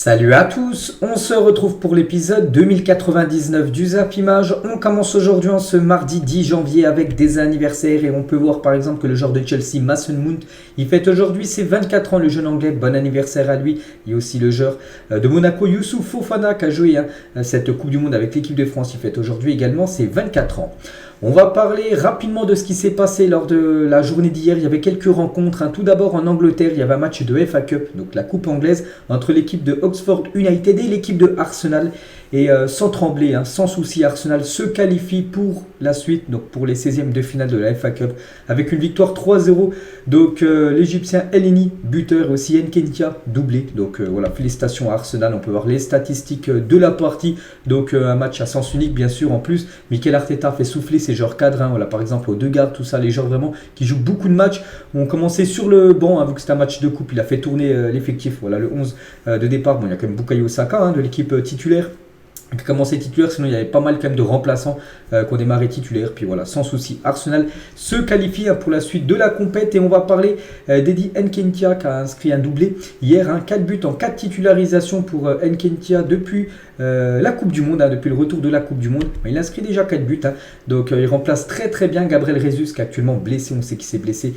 Salut à tous, on se retrouve pour l'épisode 2099 du Zap Image. On commence aujourd'hui en ce mardi 10 janvier avec des anniversaires et on peut voir par exemple que le joueur de Chelsea, Mason Mount, il fête aujourd'hui ses 24 ans, le jeune anglais, bon anniversaire à lui. Il y a aussi le joueur de Monaco, Youssouf Fofana, qui a joué cette Coupe du Monde avec l'équipe de France, il fête aujourd'hui également ses 24 ans. On va parler rapidement de ce qui s'est passé lors de la journée d'hier. Il y avait quelques rencontres. Tout d'abord en Angleterre, il y avait un match de FA Cup, donc la coupe anglaise, entre l'équipe de Oxford United et l'équipe de Arsenal. Et sans trembler, sans souci, Arsenal se qualifie pour la suite, donc pour les 16e de finale de la FA Cup, avec une victoire 3-0. Donc l'Égyptien Elneny, buteur, aussi Nketiah, doublé. Donc voilà, félicitations à Arsenal. On peut voir les statistiques de la partie. Donc un match à sens unique, bien sûr. En plus, Mikel Arteta fait souffler ses joueurs cadres. Voilà, par exemple, aux deux gardes, tout ça, les joueurs vraiment qui jouent beaucoup de matchs ont commencé sur le banc, vu que c'est un match de coupe. Il a fait tourner l'effectif. Voilà, le 11 de départ. Bon, il y a quand même Bukayo Saka de l'équipe titulaire qui a commencé titulaire, sinon il y avait pas mal quand même de remplaçants qui ont démarré titulaire. Puis voilà, sans souci, Arsenal se qualifie pour la suite de la compète. Et on va parler d'Eddie Nketiah qui a inscrit un doublé hier, 4 buts en 4 titularisations pour Nketiah depuis la Coupe du Monde, depuis le retour de la Coupe du Monde. Il inscrit déjà 4 buts, donc il remplace très très bien Gabriel Jesus qui est actuellement blessé. On sait qu'il s'est blessé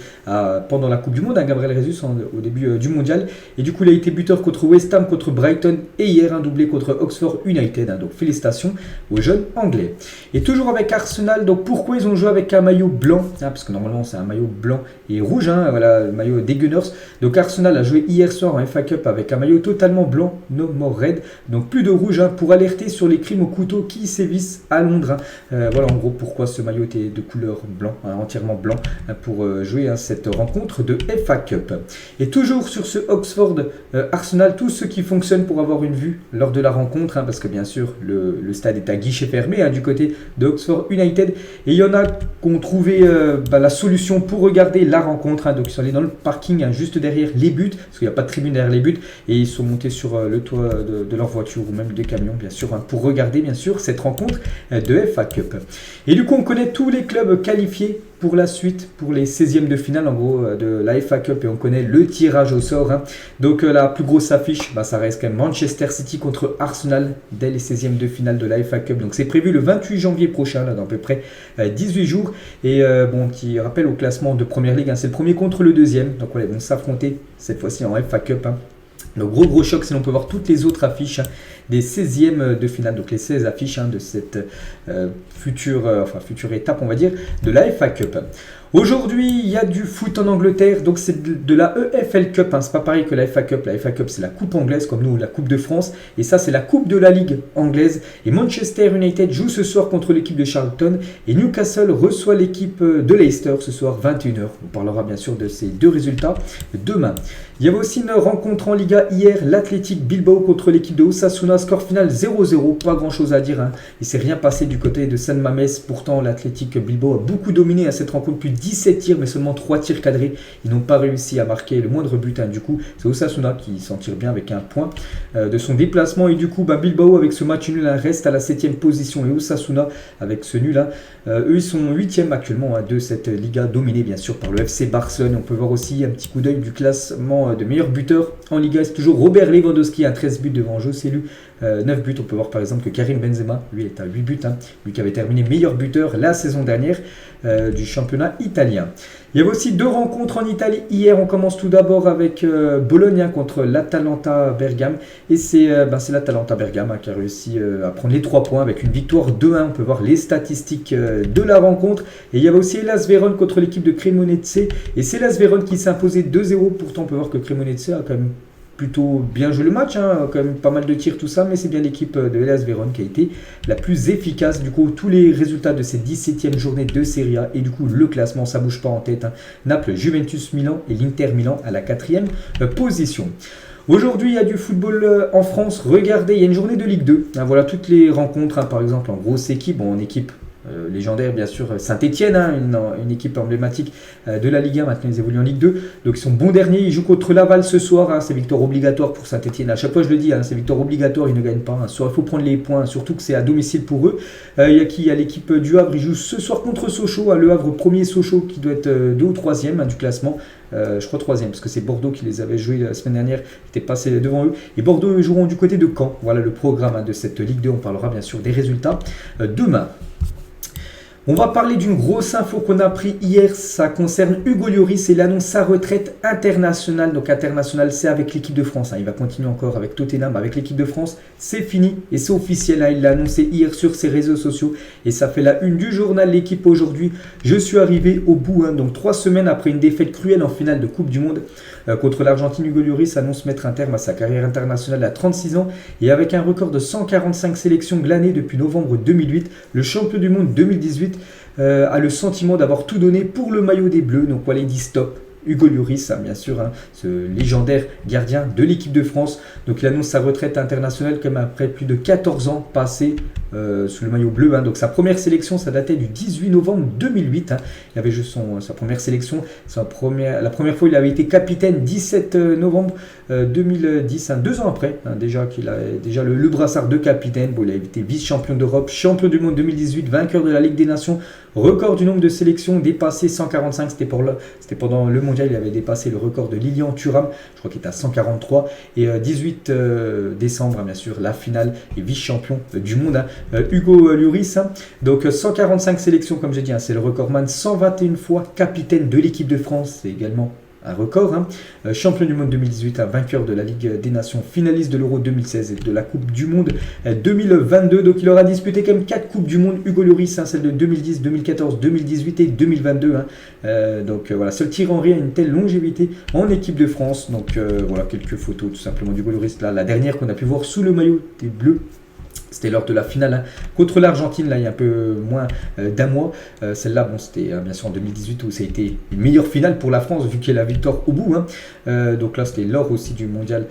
pendant la Coupe du Monde, Gabriel Jesus au début du mondial. Et du coup il a été buteur contre West Ham, contre Brighton et hier un doublé contre Oxford United. Donc félicitations aux jeunes anglais. Et toujours avec Arsenal, donc pourquoi ils ont joué avec un maillot blanc, parce que normalement c'est un maillot blanc et rouge, voilà, le maillot des Gunners. Donc Arsenal a joué hier soir en FA Cup avec un maillot totalement blanc, no more red, donc plus de rouge, pour alerter sur les crimes au couteau qui sévissent à Londres. Voilà en gros pourquoi ce maillot était de couleur blanc, entièrement blanc, pour jouer cette rencontre de FA Cup. Et toujours sur ce Oxford Arsenal, tout ce qui fonctionne pour avoir une vue lors de la rencontre, parce que bien sûr le stade est à guichet fermé du côté de Oxford United, et il y en a qui ont trouvé la solution pour regarder la rencontre, donc ils sont allés dans le parking juste derrière les buts, parce qu'il n'y a pas de tribune derrière les buts, et ils sont montés sur le toit de leur voiture ou même des camions bien sûr, pour regarder bien sûr cette rencontre de FA Cup. Et du coup on connaît tous les clubs qualifiés pour la suite, pour les 16e de finale en gros de la FA Cup, et on connaît le tirage au sort. Donc la plus grosse affiche, ça reste quand même Manchester City contre Arsenal dès les 16e de finale de la FA Cup. Donc c'est prévu le 28 janvier prochain, dans à peu près 18 jours. Et qui rappelle au classement de Première Ligue, c'est le premier contre le deuxième. Donc voilà, ils vont s'affronter cette fois-ci en FA Cup. Le gros choc, c'est qu'on peut voir toutes les autres affiches des 16e de finale, donc les 16 affiches de cette future étape, on va dire, de la FA Cup. Aujourd'hui, il y a du foot en Angleterre, donc c'est de la EFL Cup, c'est pas pareil que la FA Cup. La FA Cup, c'est la coupe anglaise, comme nous, la coupe de France, et ça, c'est la coupe de la Ligue anglaise. Et Manchester United joue ce soir contre l'équipe de Charlton, et Newcastle reçoit l'équipe de Leicester ce soir, 21h. On parlera bien sûr de ces deux résultats demain. Il y avait aussi une rencontre en Liga hier, l'Athletic Bilbao contre l'équipe de Osasuna, score final 0-0, pas grand chose à dire, il ne s'est rien passé du côté de San Mamés. Pourtant l'Athletic Bilbao a beaucoup dominé à cette rencontre, plus de 17 tirs mais seulement 3 tirs cadrés, ils n'ont pas réussi à marquer le moindre but, du coup c'est Osasuna qui s'en tire bien avec un point de son déplacement. Et du coup Bilbao avec ce match nul reste à la 7e position, et Osasuna avec ce nul eux ils sont 8e actuellement de cette Liga, dominée bien sûr par le FC Barcelone. On peut voir aussi un petit coup d'œil du classement de meilleurs buteurs en Liga, c'est toujours Robert Lewandowski à 13 buts devant Joselu, 9 buts. On peut voir par exemple que Karim Benzema, lui est à 8 buts, lui qui avait terminé meilleur buteur la saison dernière du championnat italien. Il y avait aussi deux rencontres en Italie hier. On commence tout d'abord avec Bologne contre l'Atalanta Bergame, et c'est l'Atalanta Bergame qui a réussi à prendre les 3 points avec une victoire 2-1. On peut voir les statistiques de la rencontre. Et il y avait aussi Hellas Vérone contre l'équipe de Cremonese, et c'est Hellas Vérone qui s'est imposé 2-0. Pourtant on peut voir que Cremonese a quand même plutôt bien joué le match, quand même pas mal de tirs, tout ça, mais c'est bien l'équipe de Hellas Vérone qui a été la plus efficace. Du coup, tous les résultats de cette 17e journée de Serie A, et du coup, le classement, ça bouge pas en tête. Naples, Juventus, Milan et l'Inter Milan à la 4e position. Aujourd'hui, il y a du football en France. Regardez, il y a une journée de Ligue 2. Voilà toutes les rencontres, par exemple en grosse équipe, en équipe légendaire bien sûr, Saint-Etienne, hein, une équipe emblématique de la Ligue 1, maintenant ils évoluent en Ligue 2, donc ils sont bons derniers, ils jouent contre Laval ce soir, hein, c'est victoire obligatoire pour Saint-Etienne, à chaque fois je le dis, hein, c'est victoire obligatoire, ils ne gagnent pas, hein. Ce soir il faut prendre les points, surtout que c'est à domicile pour eux. Il y a qui? Il y a l'équipe du Havre, ils jouent ce soir contre Sochaux, hein, le Havre premier, Sochaux qui doit être 2 ou 3e, hein, du classement. Je crois 3e, parce que c'est Bordeaux qui les avait joués la semaine dernière, qui était passé devant eux. Et Bordeaux joueront du côté de Caen. Voilà le programme, hein, de cette Ligue 2. On parlera bien sûr des résultats demain. On va parler d'une grosse info qu'on a appris hier, ça concerne Hugo Lloris et l'annonce sa retraite internationale. Donc internationale, c'est avec l'équipe de France, hein. Il va continuer encore avec Tottenham, avec l'équipe de France. C'est fini et c'est officiel, hein. Il l'a annoncé hier sur ses réseaux sociaux et ça fait la une du journal L'équipe aujourd'hui. Je suis arrivé au bout, hein. Donc 3 semaines après une défaite cruelle en finale de Coupe du Monde contre l'Argentine, Hugo Lloris annonce mettre un terme à sa carrière internationale à 36 ans et avec un record de 145 sélections glanées depuis novembre 2008, le champion du monde 2018 a le sentiment d'avoir tout donné pour le maillot des Bleus. Donc voilà, il dit stop. Hugo Lloris, hein, bien sûr, hein, ce légendaire gardien de l'équipe de France. Donc il annonce sa retraite internationale comme après plus de 14 ans passés sous le maillot bleu, hein. Donc sa première sélection, ça datait du 18 novembre 2008, hein. Il avait juste sa première sélection, la première fois il avait été capitaine 17 novembre 2010, hein, 2 ans après, hein, déjà qu'il a déjà le brassard de capitaine. Bon, il a été vice-champion d'Europe, champion du monde 2018, vainqueur de la Ligue des Nations, record du nombre de sélections dépassé 145, c'était pendant le mondial, il avait dépassé le record de Lilian Thuram, je crois qu'il était à 143, et 18 décembre, hein, bien sûr, la finale et vice-champion du monde, hein. Hugo Lloris, hein, donc 145 sélections comme j'ai dit, hein, c'est le recordman, 121 fois capitaine de l'équipe de France, c'est également un record, hein. Champion du monde 2018, un vainqueur de la Ligue des Nations, finaliste de l'Euro 2016 et de la Coupe du Monde 2022. Donc il aura disputé quand même 4 Coupes du Monde, Hugo Lloris, hein, celle de 2010, 2014, 2018 et 2022, hein. Donc voilà, seul Thierry a une telle longévité en équipe de France. Donc voilà quelques photos tout simplement d'Hugo Lloris, là, la dernière qu'on a pu voir sous le maillot des Bleus. C'était lors de la finale, hein, contre l'Argentine, là il y a un peu moins d'un mois. Celle-là, bon, c'était bien sûr en 2018 où ça a été une meilleure finale pour la France vu qu'il y a la victoire au bout, hein. Donc là c'était lors aussi du mondial.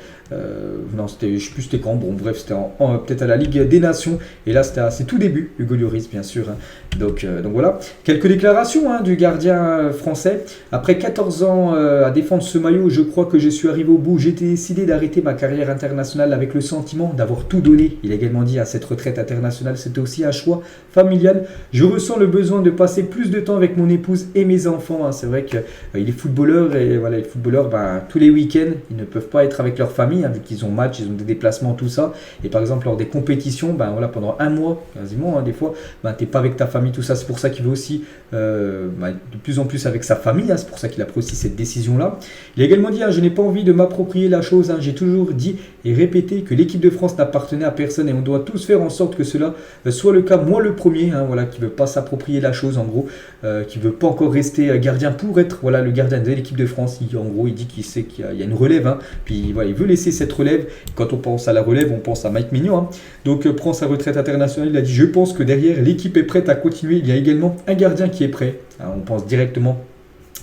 Non, c'était, je ne sais plus c'était quand. Bon, bref, c'était peut-être à la Ligue des Nations. Et là c'était à ses tout débuts, Hugo Lloris bien sûr, hein. Donc voilà, quelques déclarations, hein, du gardien français. Après 14 ans à défendre ce maillot, je crois que je suis arrivé au bout. J'ai décidé d'arrêter ma carrière internationale avec le sentiment d'avoir tout donné. Il a également dit à cette retraite internationale, c'était aussi un choix familial. Je ressens le besoin de passer plus de temps avec mon épouse et mes enfants, hein. C'est vrai qu'il est footballeur et voilà, les footballeurs, ben, tous les week-ends, ils ne peuvent pas être avec leur famille, hein, vu qu'ils ont match, ils ont des déplacements, tout ça. Et par exemple, lors des compétitions, ben, voilà, pendant un mois, quasiment, hein, des fois, ben, tu n'es pas avec ta famille, tout ça. C'est pour ça qu'il veut aussi ben, de plus en plus avec sa famille, hein. C'est pour ça qu'il a pris aussi cette décision-là. Il a également dit, hein, je n'ai pas envie de m'approprier la chose, hein. J'ai toujours dit et répété que l'équipe de France n'appartenait à personne et on doit tous faire en sorte que cela soit le cas. Moi le premier, hein, voilà, qui ne veut pas s'approprier la chose en gros, qui ne veut pas encore rester gardien pour être voilà, le gardien de l'équipe de France. En gros il dit qu'il sait qu'il y a une relève, hein, puis voilà, il veut laisser cette relève. Quand on pense à la relève, on pense à Mike Maignan, hein. Donc prend sa retraite internationale. Il a dit, je pense que derrière l'équipe est prête à continuer, il y a également un gardien qui est prêt, hein. On pense directement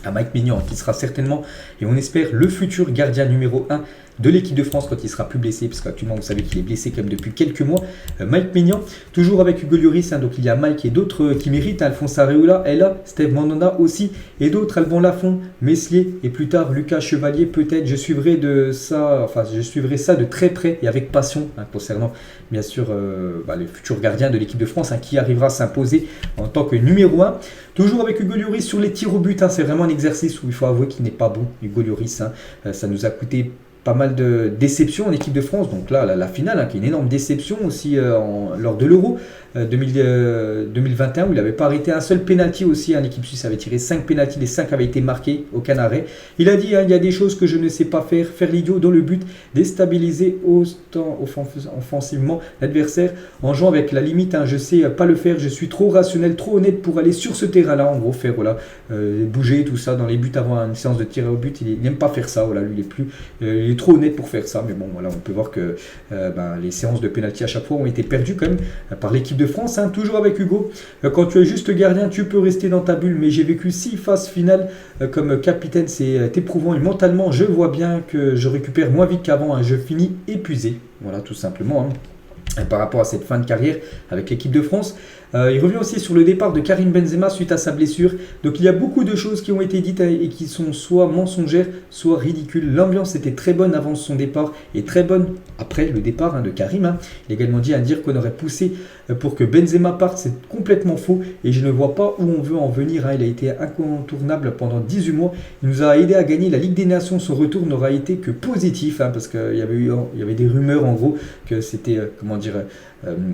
à Mike Maignan, qui sera certainement, et on espère, le futur gardien numéro 1 de l'équipe de France quand il sera plus blessé, parce qu'actuellement vous savez qu'il est blessé quand même depuis quelques mois. Mike Maignan, toujours avec Hugo Lloris, hein, donc il y a Mike et d'autres qui méritent, hein, Alphonse Areola, Ella, Steve Mandanda aussi, et d'autres, Alban Lafont, Meslier, et plus tard Lucas Chevalier, peut-être. Je suivrai ça de très près et avec passion, hein, concernant bien sûr le futur gardien de l'équipe de France, hein, qui arrivera à s'imposer en tant que numéro 1. Toujours avec Hugo Lloris sur les tirs au but, hein, c'est vraiment un exercice où il faut avouer qu'il n'est pas bon, Hugo Lloris, hein. Ça nous a coûté pas mal de déceptions en équipe de France. Donc là, la finale, hein, qui est une énorme déception aussi lors de l'Euro 2021, où il n'avait pas arrêté un seul penalty aussi, hein. L'équipe suisse avait tiré 5 pénaltys, les 5 avaient été marqués, aucun arrêt. Il a dit, hein, il y a des choses que je ne sais pas faire l'idiot dans le but, déstabiliser offensivement l'adversaire en jouant avec la limite, hein, je sais pas le faire, je suis trop rationnel, trop honnête pour aller sur ce terrain-là, en gros, faire voilà, bouger tout ça dans les buts avant une séance de tir au but, il n'aime pas faire ça, voilà, lui il est trop honnête pour faire ça, mais bon voilà, on peut voir que les séances de pénalty à chaque fois ont été perdues quand même par l'équipe de France, hein. Toujours avec Hugo, quand tu es juste gardien, tu peux rester dans ta bulle, mais j'ai vécu 6 phases finales comme capitaine, c'est éprouvant et mentalement, je vois bien que je récupère moins vite qu'avant, hein. Je finis épuisé, voilà tout simplement, hein. par rapport à cette fin de carrière avec l'équipe de France. Il revient aussi sur le départ de Karim Benzema suite à sa blessure. Donc il y a beaucoup de choses qui ont été dites et qui sont soit mensongères, soit ridicules. L'ambiance était très bonne avant son départ et très bonne après le départ de Karim. Il a également dit à dire qu'on aurait poussé pour que Benzema parte. C'est complètement faux et je ne vois pas où on veut en venir. Il a été incontournable pendant 18 mois. Il nous a aidé à gagner la Ligue des Nations. Son retour n'aura été que positif parce qu'il y avait des rumeurs en gros que c'était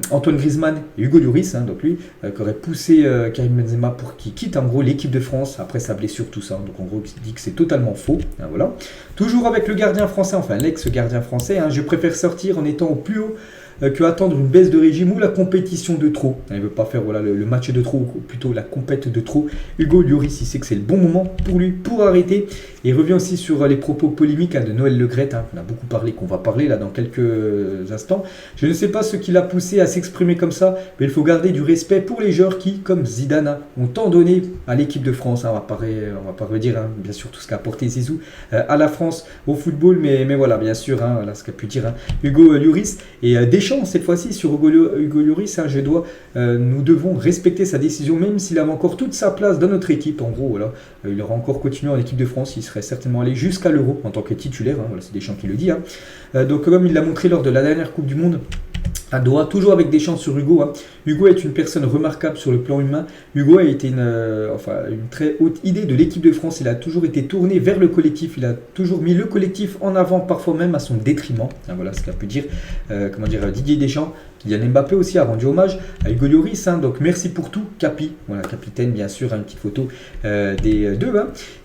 Antoine Griezmann et Hugo Lloris, donc lui, qui aurait poussé Karim Benzema pour qu'il quitte en gros l'équipe de France après sa blessure, tout ça. Donc en gros, il dit que c'est totalement faux. Voilà. Toujours avec le gardien français, enfin l'ex-gardien français, je préfère sortir en étant au plus haut que attendre une baisse de régime ou la compétition de trop. Il ne veut pas faire le match de trop, ou plutôt la compète de trop. Hugo Lloris, il sait que c'est le bon moment pour lui pour arrêter. Et il revient aussi sur les propos polémiques de Noël Le Graët. On a beaucoup parlé, qu'on va parler là dans quelques instants. Je ne sais pas ce qui l'a poussé à s'exprimer comme ça, mais il faut garder du respect pour les joueurs qui, comme Zidane, ont tant donné à l'équipe de France. On va pas redire, bien sûr, tout ce qu'a apporté Zizou à la France au football, mais voilà, bien sûr, voilà ce qu'a pu dire Hugo Lloris. Et Deschamps, cette fois-ci, sur Hugo Lloris, nous devons respecter sa décision, même s'il avait encore toute sa place dans notre équipe. En gros, voilà, il aura encore continué en équipe de France, il serait certainement allé jusqu'à l'Euro en tant que titulaire. Voilà, c'est Deschamps qui le dit. Donc, comme il l'a montré lors de la dernière Coupe du Monde à Doha, toujours avec Deschamps sur Hugo. Hugo est une personne remarquable sur le plan humain. Hugo a été une très haute idée de l'équipe de France. Il a toujours été tourné vers le collectif. Il a toujours mis le collectif en avant, parfois même à son détriment. Voilà ce qu'a pu dire, Didier Deschamps. Kylian Mbappé aussi a rendu hommage à Hugo Lloris. Donc merci pour tout, Capi. Voilà, capitaine, bien sûr, une petite photo des deux.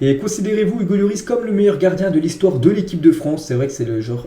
Et considérez-vous Hugo Lloris comme le meilleur gardien de l'histoire de l'équipe de France. C'est vrai que c'est le genre,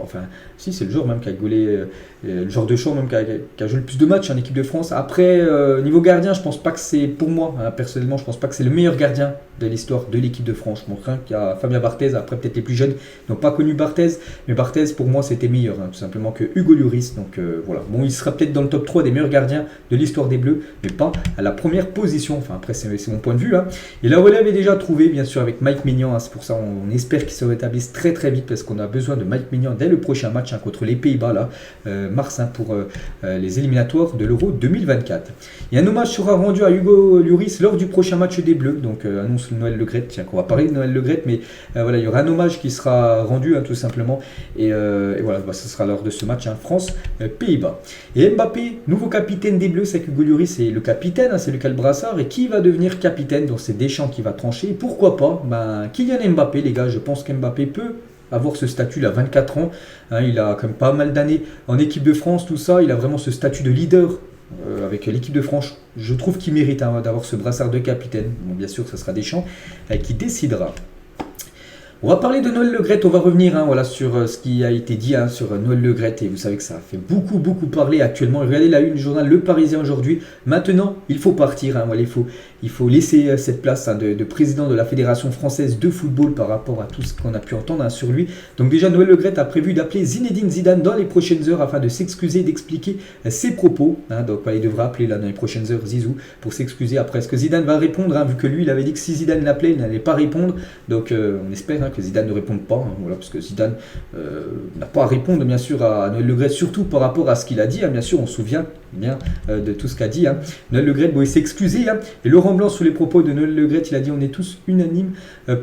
c'est le joueur même qui a gaulé, le genre de champ même qui a joué le plus de matchs en équipe de France. Après, niveau gardien, je pense pas que c'est, pour moi, personnellement, je pense pas que c'est le meilleur gardien de l'histoire de l'équipe de France. Je montre qu'il y a Fabien Barthez, après peut-être les plus jeunes n'ont pas connu Barthez, mais Barthez pour moi c'était meilleur, tout simplement que Hugo Lloris. Donc voilà, bon, il sera peut-être dans le top 3 des meilleurs gardiens de l'histoire des Bleus, mais pas à la première position. Enfin après c'est mon point de vue. Et la relève est déjà trouvée, bien sûr, avec Mike Maignan. C'est pour ça on espère qu'il se rétablisse très très vite, parce qu'on a besoin de Mike Maignan dès le prochain match contre les Pays-Bas, mars, pour les éliminatoires de l'Euro 2024. Et un hommage sera rendu à Hugo Lloris lors du prochain match des Bleus, donc annonce Noël Le Graët. Tiens, qu'on va parler de Noël Le Graët, mais voilà, il y aura un hommage qui sera rendu, tout simplement, et voilà, ce sera lors de ce match France-Pays-Bas. Et Mbappé, nouveau capitaine des Bleus. C'est que Hugo Lloris c'est le capitaine, c'est Lucas Brassard, et qui va devenir capitaine? Donc c'est Deschamps qui va trancher. Et pourquoi pas Kylian Mbappé, les gars. Je pense qu'Mbappé peut avoir ce statut, il a 24 ans, il a quand même pas mal d'années en équipe de France, tout ça, il a vraiment ce statut de leader avec l'équipe de France. Je trouve qu'il mérite d'avoir ce brassard de capitaine. Bon, bien sûr, ce sera Deschamps qui décidera. On va parler de Noël Le Graët, on va revenir sur ce qui a été dit sur Noël Le Graët, et vous savez que ça a fait beaucoup parler actuellement. Regardez la une du journal Le Parisien aujourd'hui. Maintenant, il faut partir, il faut laisser cette place de président de la Fédération Française de Football par rapport à tout ce qu'on a pu entendre sur lui. Donc déjà, Noël Le Graët a prévu d'appeler Zinedine Zidane dans les prochaines heures afin de s'excuser, d'expliquer ses propos. Donc il devra appeler dans les prochaines heures Zizou pour s'excuser. Après, est-ce que Zidane va répondre, vu que lui, il avait dit que si Zidane l'appelait, il n'allait pas répondre. Donc on espère que Zidane ne réponde pas, parce que Zidane n'a pas à répondre, bien sûr, à Noël Le Graët, surtout par rapport à ce qu'il a dit. Bien sûr, on se souvient bien de tout ce qu'a dit Noël Le Graët. Bon, il s'est excusé, et Laurent Blanc, sur les propos de Noël Le Graët, il a dit: on est tous unanimes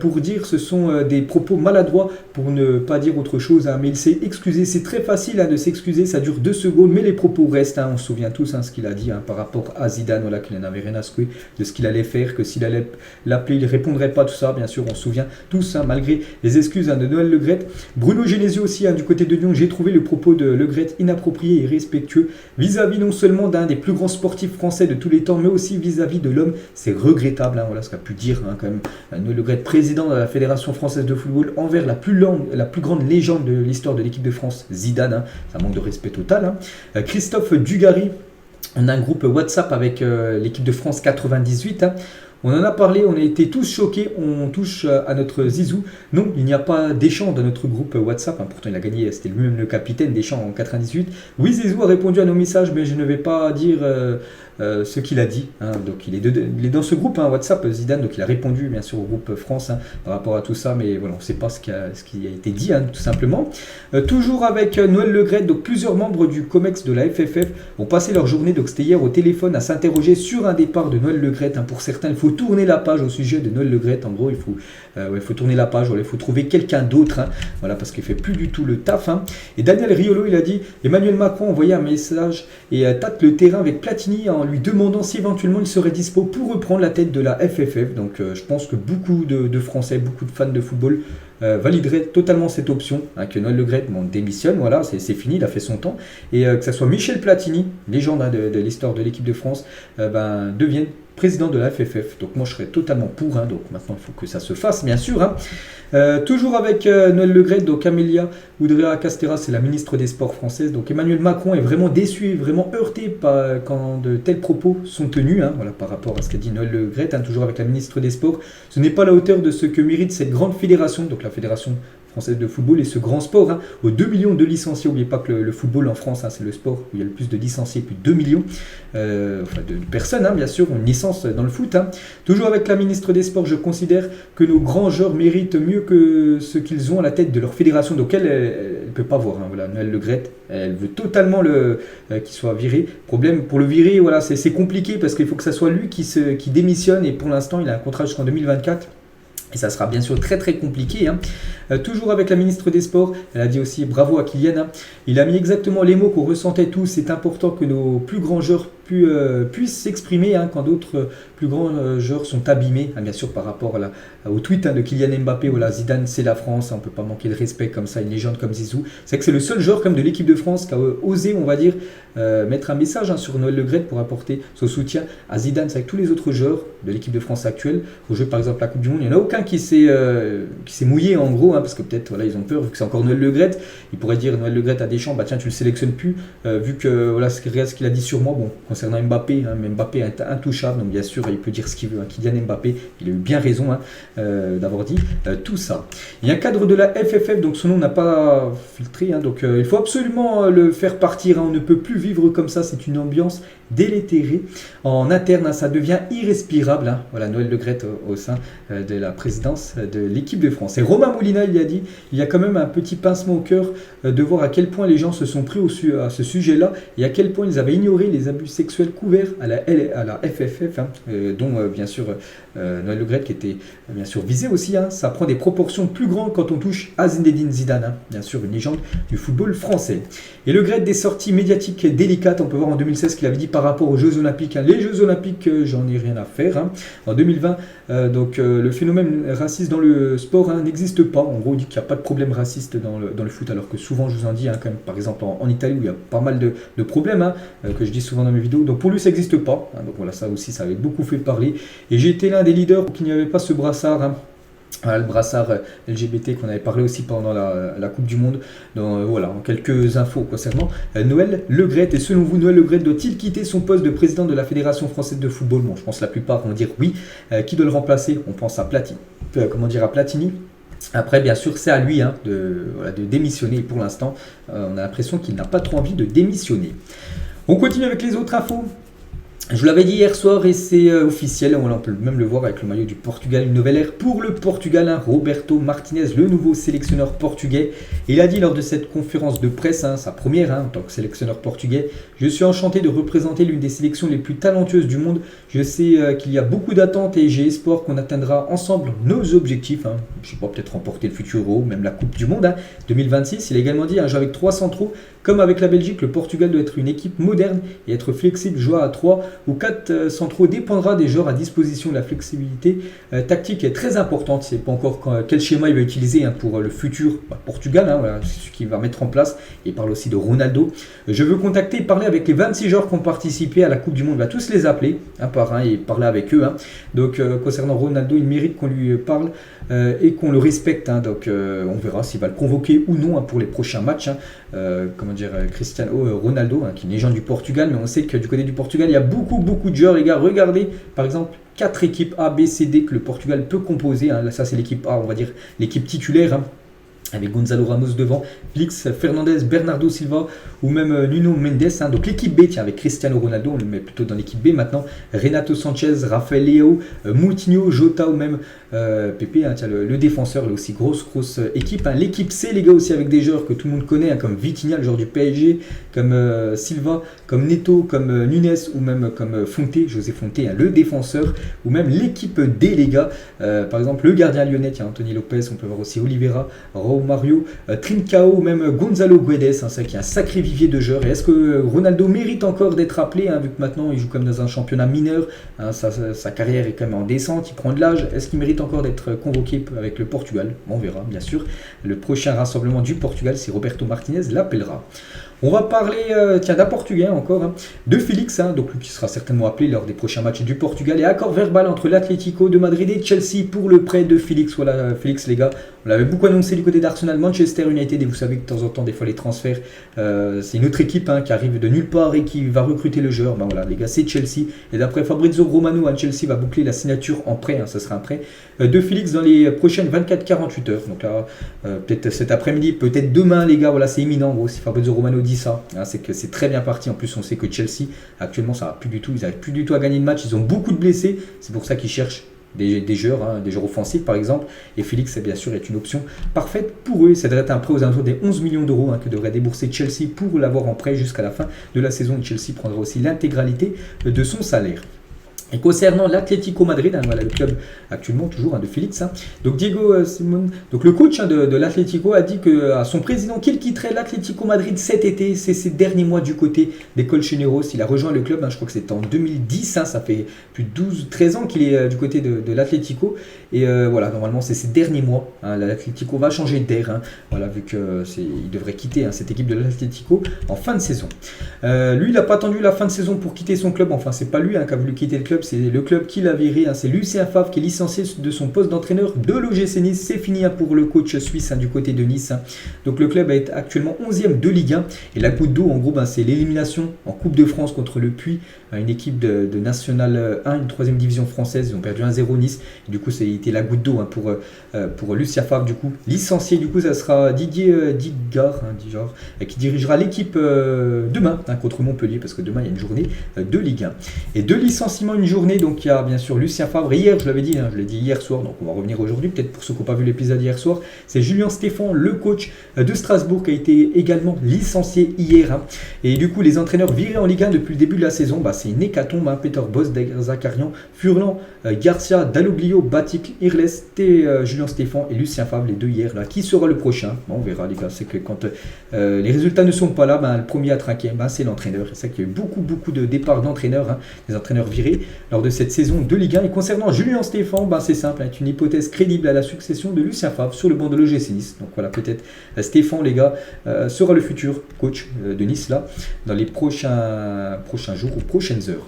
pour dire ce sont des propos maladroits, pour ne pas dire autre chose, mais il s'est excusé. C'est très facile de s'excuser, ça dure 2 secondes, mais les propos restent. On se souvient tous ce qu'il a dit par rapport à Zidane, qu'il n'avait rien à secouer de ce qu'il allait faire, que s'il allait l'appeler, il ne répondrait pas, tout ça. Bien sûr, on se souvient tous, malgré les excuses de Noël Le Graët. Bruno Genesio aussi, du côté de Lyon, j'ai trouvé le propos de Le Graët inapproprié et respectueux vis-à-vis non seulement d'un des plus grands sportifs français de tous les temps, mais aussi vis-à-vis de l'homme. C'est regrettable, voilà ce qu'a pu dire quand même Noël Le Graët, président de la Fédération Française de Football, envers la plus grande légende de l'histoire de l'équipe de France, Zidane. Ça manque de respect total. Christophe Dugarry, on a un groupe WhatsApp avec l'équipe de France 98. On en a parlé, on a été tous choqués, on touche à notre Zizou. Non, il n'y a pas Deschamps dans notre groupe WhatsApp, hein. Pourtant il a gagné, c'était lui-même le capitaine Deschamps en 98. Oui, Zizou a répondu à nos messages, mais je ne vais pas dire ce qu'il a dit, hein. Donc il est dans ce groupe, hein, WhatsApp, Zidane, donc il a répondu bien sûr au groupe France, hein, par rapport à tout ça, mais voilà, on ne sait pas ce qui a été dit, hein, tout simplement. Toujours avec Noël Le Graët, donc plusieurs membres du COMEX de la FFF ont passé leur journée, donc c'était hier au téléphone, à s'interroger sur un départ de Noël Le Graët, hein. Pour certains, il faut tourner la page au sujet de Noël Le Graët, en gros, il faut tourner la page, voilà, il faut trouver quelqu'un d'autre, hein, voilà, parce qu'il fait plus du tout le taf, hein. Et Daniel Riolo, il a dit, Emmanuel Macron a envoyé un message et tâte le terrain avec Platini en lui demandant si éventuellement il serait dispo pour reprendre la tête de la FFF. Donc je pense que beaucoup de Français, beaucoup de fans de football validerait totalement cette option, hein, que Noël Le Graët démissionne, voilà, c'est fini, il a fait son temps, et que ce soit Michel Platini, légende, hein, de l'histoire de l'équipe de France, devienne président de la FFF. Donc moi je serais totalement pour, hein, donc maintenant il faut que ça se fasse, bien sûr, hein. Toujours avec Noël Le Graët, donc Amélia Oudéa Castéra, c'est la ministre des Sports française. Donc Emmanuel Macron est vraiment déçu, vraiment heurté quand de tels propos sont tenus, hein, voilà, par rapport à ce qu'a dit Noël Le Graët, hein, toujours avec la ministre des Sports. Ce n'est pas à la hauteur de ce que mérite cette grande fédération, donc la fédération française de football et ce grand sport, hein, aux 2 millions de licenciés. N'oubliez pas que le football en France, hein, c'est le sport où il y a le plus de licenciés, plus de 2 millions de personnes, hein, bien sûr, ont une licence dans le foot, hein. Toujours avec la ministre des Sports, je considère que nos grands joueurs méritent mieux que ce qu'ils ont à la tête de leur fédération. Donc elle ne peut pas voir, hein, voilà, Noël Le Graët, elle veut totalement qu'il soit viré. Problème, pour le virer, voilà, c'est compliqué parce qu'il faut que ça soit lui qui démissionne, et pour l'instant il a un contrat jusqu'en 2024. Et ça sera bien sûr très très compliqué, hein. Toujours avec la ministre des Sports, elle a dit aussi bravo à Kylian, hein. Il a mis exactement les mots qu'on ressentait tous. C'est important que nos plus grands joueurs puissent s'exprimer, hein, quand d'autres plus grands joueurs sont abîmés, hein, bien sûr par rapport au tweet, hein, de Kylian Mbappé, voilà, Zidane c'est la France, on ne peut pas manquer de respect comme ça, une légende comme Zizou. C'est que c'est le seul joueur comme de l'équipe de France qui a osé, on va dire, mettre un message, hein, sur Noël Le Graët pour apporter son soutien à Zidane. C'est avec tous les autres joueurs de l'équipe de France actuelle, au jeu par exemple la Coupe du Monde, il n'y en a aucun qui s'est mouillé en gros, hein, parce que peut-être voilà, ils ont peur, vu que c'est encore Noël Le Graët. Il pourrait dire Noël Le Graët à Deschamps, bah tiens tu le sélectionnes plus, vu que voilà ce qu'il a dit sur moi. Bon, concernant Mbappé, hein, Mbappé est intouchable, donc bien sûr il peut dire ce qu'il veut, hein. Kylian Mbappé, il a eu bien raison, hein, d'avoir dit tout ça. Il y a un cadre de la FFF, donc son nom n'a pas filtré, hein, donc il faut absolument le faire partir, hein. On ne peut plus vivre comme ça, c'est une ambiance délétérée en interne, hein, ça devient irrespirable, hein. Voilà, Noël Le Graët au sein de la présidence de l'équipe de France. Et Romain Molina, il a dit, il y a quand même un petit pincement au cœur de voir à quel point les gens se sont pris à ce sujet-là, et à quel point ils avaient ignoré les abus sexuels couverts à la FFF, hein, dont bien sûr Noël Le Graët qui était bien sûr visé aussi, hein. Ça prend des proportions plus grandes quand on touche à Zinedine Zidane, hein, bien sûr une légende du football français. Et Le Graët, des sorties médiatiques délicates, on peut voir en 2016 qu'il avait dit par rapport aux Jeux Olympiques, hein, les Jeux Olympiques, j'en ai rien à faire, hein. En 2020, le phénomène raciste dans le sport, hein, n'existe pas. En gros, il dit qu'il n'y a pas de problème raciste dans le foot, alors que souvent je vous en dis, hein, quand même, par exemple en Italie où il y a pas mal de problèmes, hein, que je dis souvent dans mes vidéos. Donc pour lui ça n'existe pas, hein. Donc voilà, ça aussi ça avait beaucoup fait parler, et j'ai été l'un des leaders pour qu'il n'y avait pas ce brassard, hein. Voilà, le brassard LGBT qu'on avait parlé aussi pendant la Coupe du Monde. Donc voilà, quelques infos concernant Noël Le Graët. Et selon vous, Noël Le Graët doit-il quitter son poste de président de la Fédération française de football? Bon, je pense que la plupart vont dire oui. Qui doit le remplacer? On pense à Platini. Après, bien sûr, c'est à lui, hein, de démissionner. Et pour l'instant, on a l'impression qu'il n'a pas trop envie de démissionner. On continue avec les autres infos. Je vous l'avais dit hier soir et c'est officiel, on peut même le voir avec le maillot du Portugal, une nouvelle ère pour le Portugal, hein. Roberto Martinez, le nouveau sélectionneur portugais. Il a dit lors de cette conférence de presse, hein, sa première, hein, en tant que sélectionneur portugais: je suis enchanté de représenter l'une des sélections les plus talentueuses du monde. Je sais qu'il y a beaucoup d'attentes et j'ai espoir qu'on atteindra ensemble nos objectifs, hein. Je ne sais pas, peut-être remporter le futur Euro, même la Coupe du Monde, hein, 2026. Il a également dit un jeu avec 3 centraux. Comme avec la Belgique, le Portugal doit être une équipe moderne et être flexible. Jouer à 3 ou 4 centraux dépendra des joueurs à disposition. La flexibilité tactique est très importante. Je ne sais pas encore quel schéma il va utiliser, hein, pour le futur Portugal, hein, voilà, c'est ce qu'il va mettre en place. Il parle aussi de Ronaldo. Je veux contacter et parler avec les 26 joueurs qui ont participé à la Coupe du Monde. Il va tous les appeler un par un et parler avec eux, hein. Donc concernant Ronaldo, il mérite qu'on lui parle et qu'on le respecte, hein. Donc on verra s'il va le convoquer ou non, hein, pour les prochains matchs, hein. Comment Cristiano Ronaldo, qui est une légende du Portugal, mais on sait que du côté du Portugal, il y a beaucoup de joueurs, les gars. Regardez, par exemple, 4 équipes A, B, C, D que le Portugal peut composer. Là, ça, c'est l'équipe A, on va dire l'équipe titulaire. Avec Gonzalo Ramos devant, Félix Fernandez, Bernardo Silva ou même Nuno Mendes. Donc l'équipe B, tiens, avec Cristiano Ronaldo, on le met plutôt dans l'équipe B maintenant. Renato Sanchez, Rafael Leao, Moutinho, Jota ou même Pepe, tiens, le défenseur, là aussi grosse équipe. L'équipe C, les gars, aussi avec des joueurs que tout le monde connaît, comme Vitinha, le joueur du PSG, comme Silva, comme Neto, comme Nunes ou même comme Fonte, José Fonte, le défenseur, ou même l'équipe D, les gars. Par exemple, le gardien lyonnais, tiens, Anthony Lopez, on peut voir aussi Oliveira, Mario, Trincao, même Gonzalo Guedes, ça qui est un sacré vivier de joueurs. Et est-ce que Ronaldo mérite encore d'être appelé, vu que maintenant il joue comme dans un championnat mineur, sa carrière est quand même en descente, il prend de l'âge, est-ce qu'il mérite encore d'être convoqué avec le Portugal? On verra, bien sûr. Le prochain rassemblement du Portugal, si Roberto Martinez l'appellera. On va parler d'un Portugais encore, de Félix, donc lui qui sera certainement appelé lors des prochains matchs du Portugal. Et accord verbal entre l'Atlético de Madrid et Chelsea pour le prêt de Félix. Voilà, Félix, les gars, on l'avait beaucoup annoncé du côté d'Arsenal, Manchester United, et vous savez que de temps en temps, des fois les transferts, c'est une autre équipe qui arrive de nulle part et qui va recruter le joueur. Ben voilà, les gars, c'est Chelsea. Et d'après Fabrizio Romano, Chelsea va boucler la signature en prêt, ça sera un prêt de Félix dans les prochaines 24-48 heures. Donc là, peut-être cet après-midi, peut-être demain, les gars, voilà, c'est imminent. En gros, si Fabrizio Romano dit ça, c'est que c'est très bien parti. En plus, on sait que Chelsea, actuellement, ça va plus du tout. Ils n'arrivent plus du tout à gagner de match. Ils ont beaucoup de blessés. C'est pour ça qu'ils cherchent des joueurs offensifs, par exemple. Et Félix, bien sûr, est une option parfaite pour eux. Ça devrait être un prêt aux alentours des 11 millions d'euros que devrait débourser Chelsea pour l'avoir en prêt jusqu'à la fin de la saison. Chelsea prendra aussi l'intégralité de son salaire. Et concernant l'Atlético Madrid, voilà le club actuellement toujours de Félix, donc Diego Simon, donc le coach de l'Atlético a dit à son président qu'il quitterait l'Atlético Madrid cet été. C'est ses derniers mois du côté des Colchoneros. Il a rejoint le club, je crois que c'était en 2010, ça fait plus de 12-13 ans qu'il est du côté de l'Atlético. Et voilà, normalement c'est ses derniers mois. L'Atlético va changer d'air, voilà, vu qu'il devrait quitter cette équipe de l'Atlético en fin de saison. Lui, il n'a pas attendu la fin de saison pour quitter son club. Enfin, c'est pas lui qui a voulu quitter le club. C'est le club qui l'a viré, c'est Lucien Favre qui est licencié de son poste d'entraîneur de l'OGC Nice. C'est fini pour le coach suisse du côté de Nice. Donc le club est actuellement 11e de Ligue 1. Et la goutte d'eau, en gros, c'est l'élimination en Coupe de France contre le Puy, une équipe de National 1, une 3e division française. Ils ont perdu 1-0 Nice. Et du coup, ça a été la goutte d'eau pour Lucien Favre. Du coup, licencié, du coup, ça sera Didier Digard, qui dirigera l'équipe demain contre Montpellier, parce que demain, il y a une journée de Ligue 1. Et deux licenciements une journée, donc il y a bien sûr Lucien Favre. Hier, je l'avais dit, je l'ai dit hier soir, donc on va revenir aujourd'hui, peut-être pour ceux qui n'ont pas vu l'épisode hier soir. C'est Julien Stéphan, le coach de Strasbourg, qui a été également licencié hier. Et du coup, les entraîneurs virés en Ligue 1 depuis le début de la saison, c'est une hécatombe. Peter Bosz, Zakarian, Furlan, Garcia, Dalloglio, Batic, Irles, Julien Stéphan et Lucien Favre, les deux hier. Qui sera le prochain? On verra, les gars. C'est que quand les résultats ne sont pas là, le premier à trinquer, c'est l'entraîneur. C'est qu'il y a eu beaucoup de départs d'entraîneurs, des entraîneurs virés lors de cette saison de Ligue 1. Et concernant Julien Stéphan, c'est simple, c'est une hypothèse crédible à la succession de Lucien Favre sur le banc de l'OGC Nice. Donc voilà, peut-être Stéphan, les gars, sera le futur coach de Nice là, dans les prochains jours ou prochaines heures.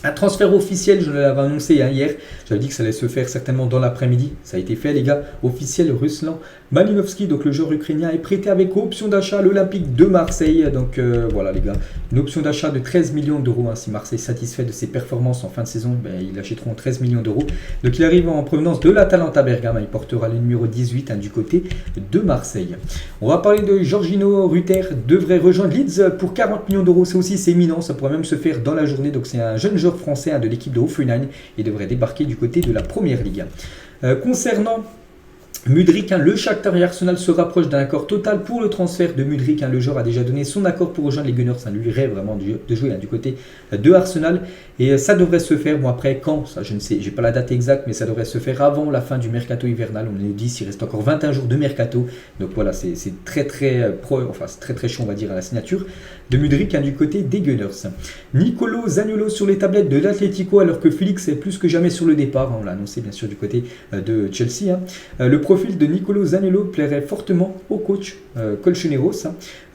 Un transfert officiel, je l'avais annoncé hier, j'avais dit que ça allait se faire certainement dans l'après-midi. Ça a été fait, les gars. Officiel, Ruslan Malinovski, donc le joueur ukrainien, est prêté avec option d'achat à l'Olympique de Marseille. Donc voilà, les gars, une option d'achat de 13 millions d'euros. Si Marseille est satisfait de ses performances en fin de saison, ils achèteront 13 millions d'euros. Donc il arrive en provenance de l'Atalanta Bergame. Il portera le numéro 18 du côté de Marseille. On va parler de Georgino Rutter, devrait rejoindre Leeds pour 40 millions d'euros. C'est imminent, ça pourrait même se faire dans la journée. Donc c'est un jeune joueur français de l'équipe de Hoffenheim et devrait débarquer du côté de la Première Ligue. Concernant Mudryk, le Shakhtar et Arsenal se rapprochent d'un accord total pour le transfert de Mudryk. Le joueur a déjà donné son accord pour rejoindre les Gunners. Lui rêve vraiment de jouer du côté de Arsenal. Et ça devrait se faire, après quand, ça je ne sais, j'ai pas la date exacte, mais ça devrait se faire avant la fin du mercato hivernal. On nous dit s'il reste encore 21 jours de mercato. Donc voilà, c'est très chaud, on va dire, à la signature de Mudryk du côté des Gunners. Nicolo Zaniolo sur les tablettes de l'Atlético, alors que Félix est plus que jamais sur le départ. On l'a annoncé bien sûr du côté de Chelsea. Le profil de Nicolo Zaniolo plairait fortement au coach Colchoneros.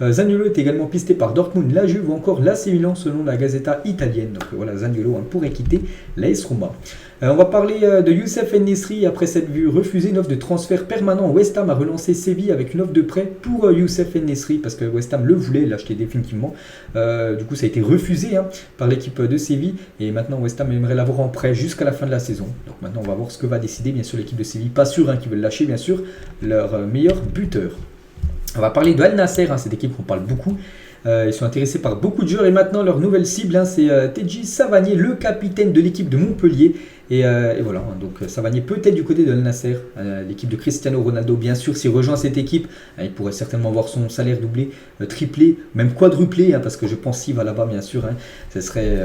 Zaniolo est également pisté par Dortmund, la Juve ou encore l'AC Milan selon la Gazzetta italienne. Donc voilà, Zaniolo pourrait quitter l'AS Roma. On va parler de Youssef En-Nesyri après s'être vu refuser une offre de transfert permanent. West Ham a relancé Séville avec une offre de prêt pour Youssef En-Nesyri parce que West Ham le voulait l'acheter définitivement. Du coup ça a été refusé par l'équipe de Séville et maintenant West Ham aimerait l'avoir en prêt jusqu'à la fin de la saison. Donc maintenant on va voir ce que va décider bien sûr l'équipe de Séville. Pas sûr qu'ils veulent lâcher bien sûr leur meilleur buteur. On va parler de Al Nasser, cette équipe qu'on parle beaucoup. Ils sont intéressés par beaucoup de joueurs et maintenant leur nouvelle cible c'est Tedji Savanier, le capitaine de l'équipe de Montpellier. Et voilà, donc Savanier peut-être du côté de Al Nasser, l'équipe de Cristiano Ronaldo. Bien sûr, s'il rejoint cette équipe, il pourrait certainement voir son salaire doublé, triplé, même quadruplé, parce que je pense qu'il va là-bas, bien sûr, ce serait,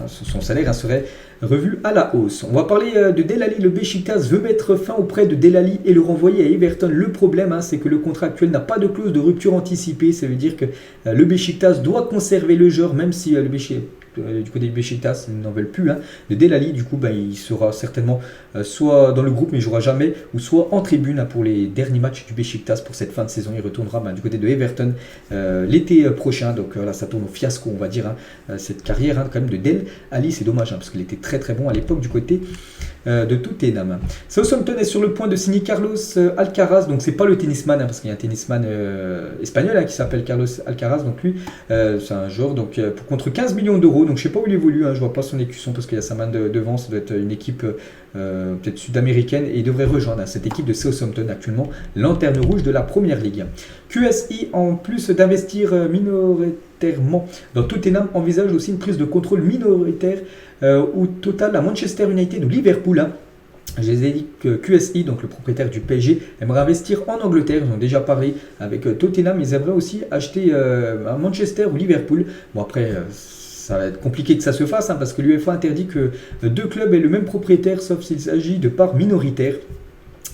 son salaire serait revu à la hausse. On va parler de Delali. Le Beşiktaş veut mettre fin au prêt de Delali et le renvoyer à Everton. Le problème, c'est que le contrat actuel n'a pas de clause de rupture anticipée. Ça veut dire que le Beşiktaş doit conserver le joueur, même si le Beşiktaş du côté du Beşiktaş, ils n'en veulent plus. De Delali, du coup, il sera certainement soit dans le groupe, mais il ne jouera jamais, ou soit en tribune pour les derniers matchs du Beşiktaş pour cette fin de saison. Il retournera du côté de Everton l'été prochain. Donc là, ça tourne au fiasco, on va dire, cette carrière quand même de Delali. C'est dommage, parce qu'il était très très bon à l'époque du côté de Tottenham. Southampton est sur le point de signer Carlos Alcaraz. Donc c'est pas le tennisman, parce qu'il y a un tennisman espagnol qui s'appelle Carlos Alcaraz. Donc lui, c'est un joueur contre 15 millions d'euros. Donc je sais pas où il évolue, je vois pas son écusson parce qu'il y a sa main devant. Ça doit être une équipe peut-être sud-américaine et il devrait rejoindre cette équipe de Southampton actuellement, lanterne rouge de la première ligue. QSI, en plus d'investir minoritairement dans Tottenham, envisage aussi une prise de contrôle minoritaire au total à Manchester United ou Liverpool. Je les ai dit que QSI, donc le propriétaire du PSG, aimerait investir en Angleterre. Ils ont déjà parlé avec Tottenham. Ils aimeraient aussi acheter à Manchester ou Liverpool. Bon après, ça va être compliqué que ça se fasse parce que l'UEFA interdit que deux clubs aient le même propriétaire, sauf s'il s'agit de parts minoritaires.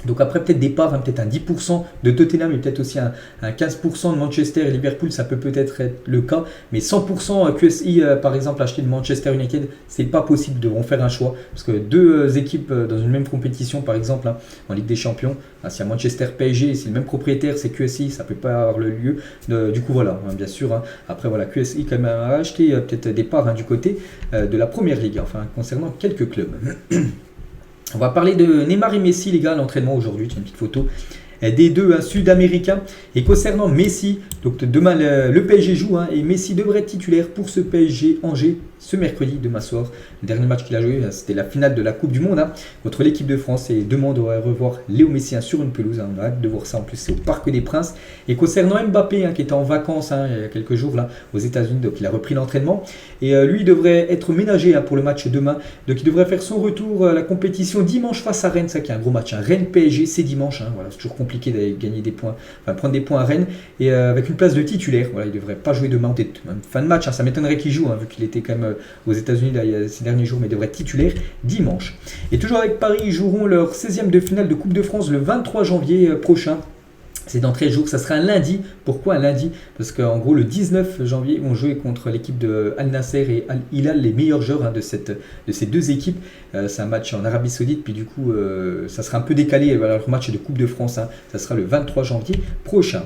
Donc après peut-être des parts, peut-être un 10% de Tottenham et peut-être aussi un 15% de Manchester et Liverpool, ça peut peut-être être le cas. Mais 100% QSI par exemple acheté de Manchester United, c'est pas possible, ils devront faire un choix. Parce que deux équipes dans une même compétition par exemple en Ligue des Champions, s'il y a Manchester PSG, c'est le même propriétaire, c'est QSI, ça peut pas avoir le lieu. Du coup voilà, bien sûr. Après voilà, QSI quand même a acheté peut-être des parts du côté de la Première Ligue, concernant quelques clubs. On va parler de Neymar et Messi, les gars, l'entraînement aujourd'hui. Une petite photo des deux sud-américains. Et concernant Messi, donc demain le PSG joue et Messi devrait être titulaire pour ce PSG Angers ce mercredi, demain soir. Le dernier match qu'il a joué, c'était la finale de la Coupe du Monde contre l'équipe de France. Et demain, on devrait revoir Léo Messi sur une pelouse. On a hâte de voir ça. En plus, c'est au Parc des Princes. Et concernant Mbappé, qui était en vacances il y a quelques jours aux États-Unis, donc il a repris l'entraînement. Et lui, il devrait être ménagé pour le match demain. Donc il devrait faire son retour à la compétition dimanche face à Rennes. Ça qui est un gros match. Rennes-PSG, c'est dimanche. Voilà, c'est toujours compliqué d'aller gagner des points, prendre des points à Rennes. Et avec une place de titulaire. Voilà, il ne devrait pas jouer demain. Peut-être fin de match. Ça m'étonnerait qu'il joue, vu qu'il était quand même aux États-Unis il y a ces derniers jours, mais devrait être titulaire dimanche. Et toujours avec Paris, ils joueront leur 16e de finale de Coupe de France le 23 janvier prochain. C'est dans 13 jours, ça sera un lundi. Pourquoi un lundi? Parce qu'en gros, le 19 janvier, ils vont jouer contre l'équipe de Al Nasser et Al Hilal, les meilleurs joueurs de ces deux équipes. C'est un match en Arabie Saoudite, puis du coup, ça sera un peu décalé. Voilà, leur match de Coupe de France, ça sera le 23 janvier prochain.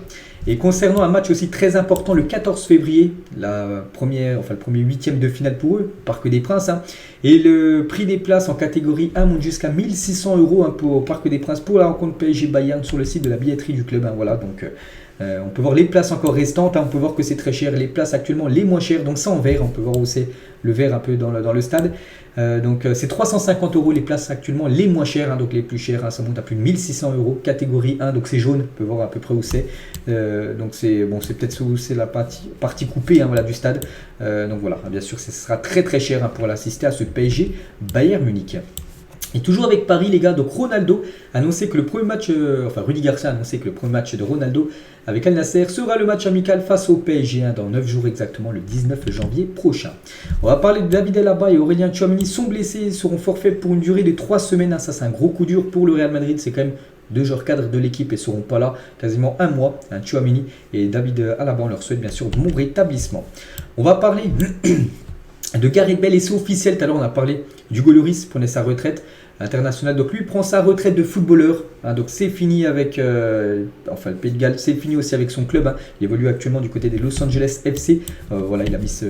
Et concernant un match aussi très important, le 14 février, le premier 8e de finale pour eux, Parc des Princes. Et le prix des places en catégorie 1 monte jusqu'à 1 600 € au Parc des Princes pour la rencontre PSG Bayern sur le site de la billetterie du club. Voilà, donc on peut voir les places encore restantes, on peut voir que c'est très cher, les places actuellement les moins chères, donc ça en vert, on peut voir où c'est le vert un peu dans le stade. Donc c'est 350 € les places actuellement les moins chères, donc les plus chères, ça monte à plus de 1 600 €, catégorie 1, donc c'est jaune, on peut voir à peu près où c'est. Donc c'est peut-être où c'est la partie coupée du stade. Donc voilà, bien sûr, ce sera très très cher pour l'assister à ce PSG Bayern Munich. Et toujours avec Paris, les gars, donc Ronaldo a annoncé que le premier match, Rudy Garcia a annoncé que le premier match de Ronaldo avec Al Nasser sera le match amical face au PSG dans 9 jours exactement, le 19 janvier prochain. On va parler de David Alaba et Aurélien Tchouaméni sont blessés, seront forfaits pour une durée de 3 semaines. Ça, c'est un gros coup dur pour le Real Madrid, c'est quand même deux joueurs cadres de l'équipe et seront pas là quasiment un mois. Tchouaméni et David Alaba, on leur souhaite bien sûr bon rétablissement. On va parler de Gareth Bale et c'est officiel. Tout à l'heure, on a parlé Hugo Lloris prenait sa retraite internationale. Donc lui prend sa retraite de footballeur. Donc c'est fini avec le Pays de Galles, c'est fini aussi avec son club. Il évolue actuellement du côté des Los Angeles FC. Voilà, il a mis ce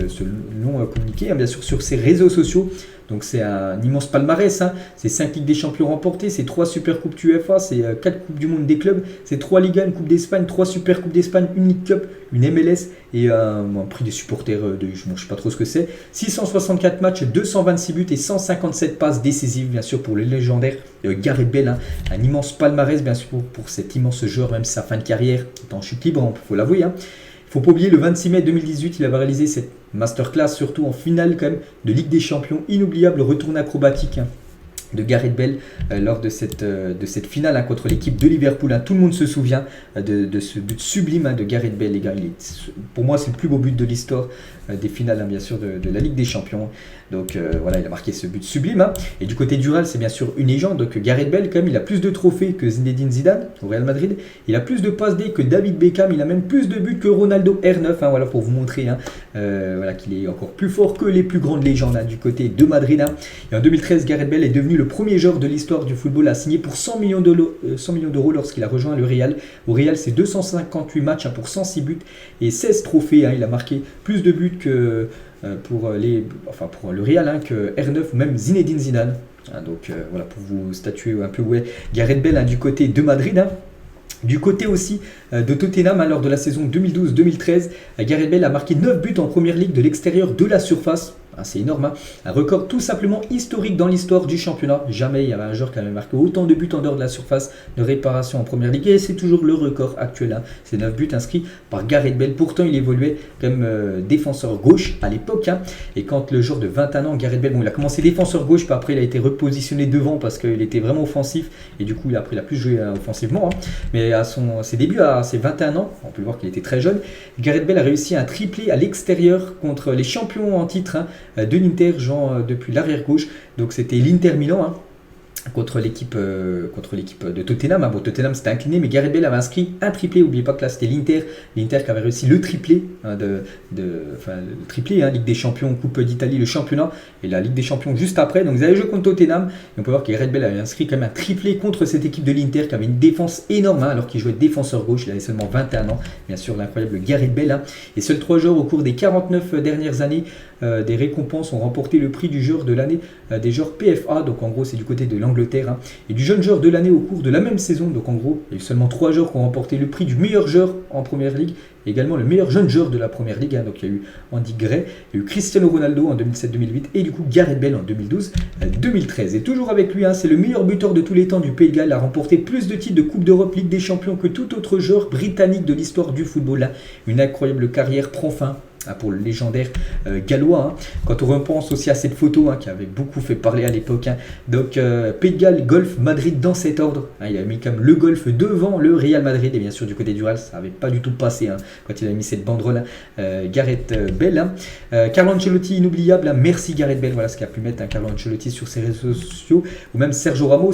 long communiqué, bien sûr, sur ses réseaux sociaux. Donc c'est un immense palmarès, c'est 5 Ligues des Champions remportées, c'est 3 Super Coupes UEFA, c'est 4 Coupes du Monde des clubs, c'est 3 Liga, une Coupe d'Espagne, 3 Super Coupes d'Espagne, une League Cup, une MLS et un prix des supporters, je ne sais pas trop ce que c'est. 664 matchs, 226 buts et 157 passes décisives, bien sûr, pour le légendaire Gareth Bale. Un immense palmarès, bien sûr, pour cet immense joueur, même si sa fin de carrière est en chute libre, il faut l'avouer. Il ne faut pas oublier, le 26 mai 2018, il avait réalisé cette masterclass, surtout en finale quand même, de Ligue des Champions. Inoubliable retour acrobatique de Gareth Bale lors de cette finale contre l'équipe de Liverpool. Tout le monde se souvient de ce but sublime de Gareth Bale, les gars. Pour moi, c'est le plus beau but de l'histoire des finales, bien sûr, de la Ligue des Champions. Donc voilà, il a marqué ce but sublime. Et du côté du Real, c'est bien sûr une légende. Donc Gareth Bale, quand même, il a plus de trophées que Zinedine Zidane au Real Madrid. Il a plus de passes D que David Beckham. Il a même plus de buts que Ronaldo R9. Voilà, pour vous montrer voilà, qu'il est encore plus fort que les plus grandes légendes du côté de Madrid. Et en 2013, Gareth Bale est devenu le premier joueur de l'histoire du football à signer pour 100 millions d'euros lorsqu'il a rejoint le Real. Au Real, c'est 258 matchs pour 106 buts et 16 trophées. Il a marqué plus de buts que pour le Real que R9 ou même Zinedine Zidane. Donc voilà, pour vous statuer un peu Gareth Bale du côté de Madrid. Du côté aussi de Tottenham, lors de la saison 2012-2013, Gareth Bale a marqué 9 buts en première ligue de l'extérieur de la surface. C'est énorme, un record tout simplement historique dans l'histoire du championnat. Jamais il y avait un joueur qui avait marqué autant de buts en dehors de la surface de réparation en première ligue. Et c'est toujours le record actuel. C'est 9 buts inscrits par Gareth Bale. Pourtant, il évoluait comme défenseur gauche à l'époque. Et quand le joueur de 21 ans, Gareth Bale, il a commencé défenseur gauche, puis après il a été repositionné devant parce qu'il était vraiment offensif. Et du coup, il a plus joué offensivement. Mais à ses débuts, à ses 21 ans, on peut le voir qu'il était très jeune, Gareth Bale a réussi un triplé à l'extérieur contre les champions en titre de l'Inter, depuis l'arrière gauche. Donc c'était l'Inter Milan contre l'équipe de Tottenham. Tottenham s'était incliné, mais Gareth Bale avait inscrit un triplé. N'oubliez pas que là c'était l'Inter qui avait réussi le triplé, Ligue des Champions, Coupe d'Italie, le championnat et la Ligue des Champions juste après. Donc ils avaient joué contre Tottenham et on peut voir que Gareth Bale avait inscrit quand même un triplé contre cette équipe de l'Inter qui avait une défense énorme alors qu'il jouait défenseur gauche. Il avait seulement 21 ans, bien sûr, l'incroyable Gareth Bale. Et seuls 3 joueurs au cours des 49 dernières années des récompenses ont remporté le prix du joueur de l'année des joueurs PFA. Donc en gros, c'est du côté de l'Angleterre. Et du jeune joueur de l'année au cours de la même saison. Donc en gros, il y a eu seulement 3 joueurs qui ont remporté le prix du meilleur joueur en première ligue. Et également le meilleur jeune joueur de la première ligue. Donc il y a eu Andy Gray, il y a eu Cristiano Ronaldo en 2007-2008 et du coup Gareth Bale en 2012-2013. Et toujours avec lui, c'est le meilleur buteur de tous les temps du Pays de Galles. Il a remporté plus de titres de Coupe d'Europe, Ligue des Champions que tout autre joueur britannique de l'histoire du football. Une incroyable carrière prend fin pour le légendaire gallois. Quand on repense aussi à cette photo qui avait beaucoup fait parler à l'époque. Donc Pays de Galles, Golf, Madrid dans cet ordre. Il a mis comme le Golf devant le Real Madrid. Et bien sûr du côté du Real, ça n'avait pas du tout passé quand il a mis cette banderole. Gareth Bale. Carlo Ancelotti, inoubliable. Merci Gareth Bale. Voilà ce qu'a pu mettre Carlo Ancelotti sur ses réseaux sociaux. Ou même Sergio Ramos.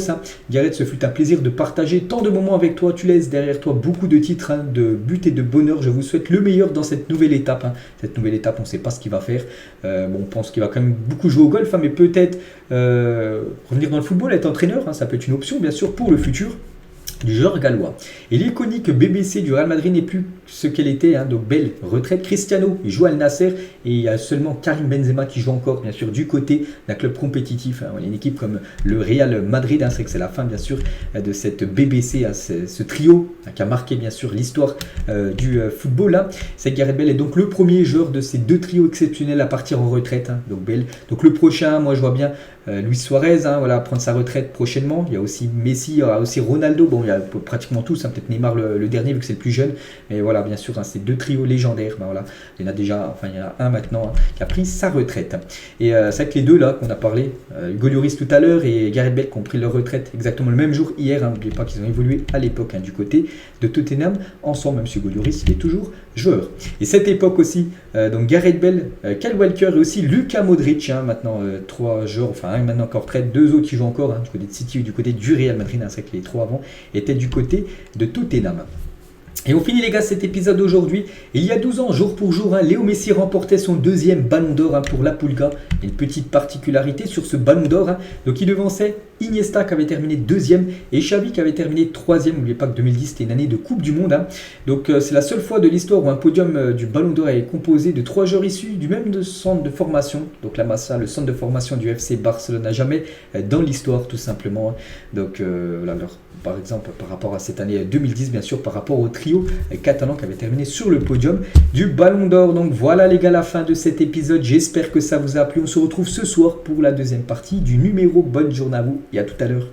Gareth, ce fut un plaisir de partager tant de moments avec toi. Tu laisses derrière toi beaucoup de titres, de buts et de bonheur. Je vous souhaite le meilleur dans cette nouvelle étape. Cette nouvelle étape, on ne sait pas ce qu'il va faire. On pense qu'il va quand même beaucoup jouer au golf, mais peut-être revenir dans le football, être entraîneur. Ça peut être une option, bien sûr, pour le futur du joueur gallois. Et l'iconique BBC du Real Madrid n'est plus ce qu'elle était. Donc Bale, retraite. Cristiano, il joue à Al Nasser. Et il y a seulement Karim Benzema qui joue encore, bien sûr, du côté d'un club compétitif. Il y a une équipe comme le Real Madrid. C'est vrai que c'est la fin, bien sûr, de cette BBC, ce trio qui a marqué, bien sûr, l'histoire du football. C'est Gareth Bale est donc le premier joueur de ces 2 trios exceptionnels à partir en retraite. Donc Bale. Donc le prochain, moi je vois bien Luis Suarez, prendre sa retraite prochainement. Il y a aussi Messi, il y a aussi Ronaldo. Bon, il y a pratiquement tous, peut-être Neymar le dernier vu que c'est le plus jeune. Mais voilà, bien sûr, ces 2 trios légendaires. Voilà, il y en a déjà, il y en a un maintenant qui a pris sa retraite. Et c'est vrai que les deux là qu'on a parlé, Hugo Lloris tout à l'heure et Gareth Bale qui ont pris leur retraite exactement le même jour hier. N'oubliez pas qu'ils ont évolué à l'époque du côté de Tottenham ensemble, même si Hugo Lloris il est toujours joueur. Et cette époque aussi, donc Gareth Bale, Kyle Walker et aussi Luka Modric, maintenant 3 joueurs, un maintenant encore retraite, 2 autres qui jouent encore du côté de City ou du côté du Real Madrid. C'est vrai que les 3 avant étaient du côté de Tottenham. Et on finit les gars cet épisode aujourd'hui. Il y a 12 ans, jour pour jour, Léo Messi remportait son deuxième ballon d'or pour la Pulga. Il y a une petite particularité sur ce ballon d'or. Donc il devançait Iniesta qui avait terminé deuxième et Xavi qui avait terminé troisième. N'oubliez pas que 2010 c'était une année de Coupe du Monde. Donc c'est la seule fois de l'histoire où un podium du ballon d'or est composé de 3 joueurs issus du même centre de formation. Donc la Massa, le centre de formation du FC Barcelone, n'a jamais dans l'histoire tout simplement. Donc voilà, par exemple par rapport à cette année 2010, bien sûr par rapport au trio catalan qui avait terminé sur le podium du ballon d'or. Donc voilà les gars, la fin de cet épisode. J'espère que ça vous a plu. On se retrouve ce soir pour la deuxième partie du numéro. Bonne journée à vous et à tout à l'heure.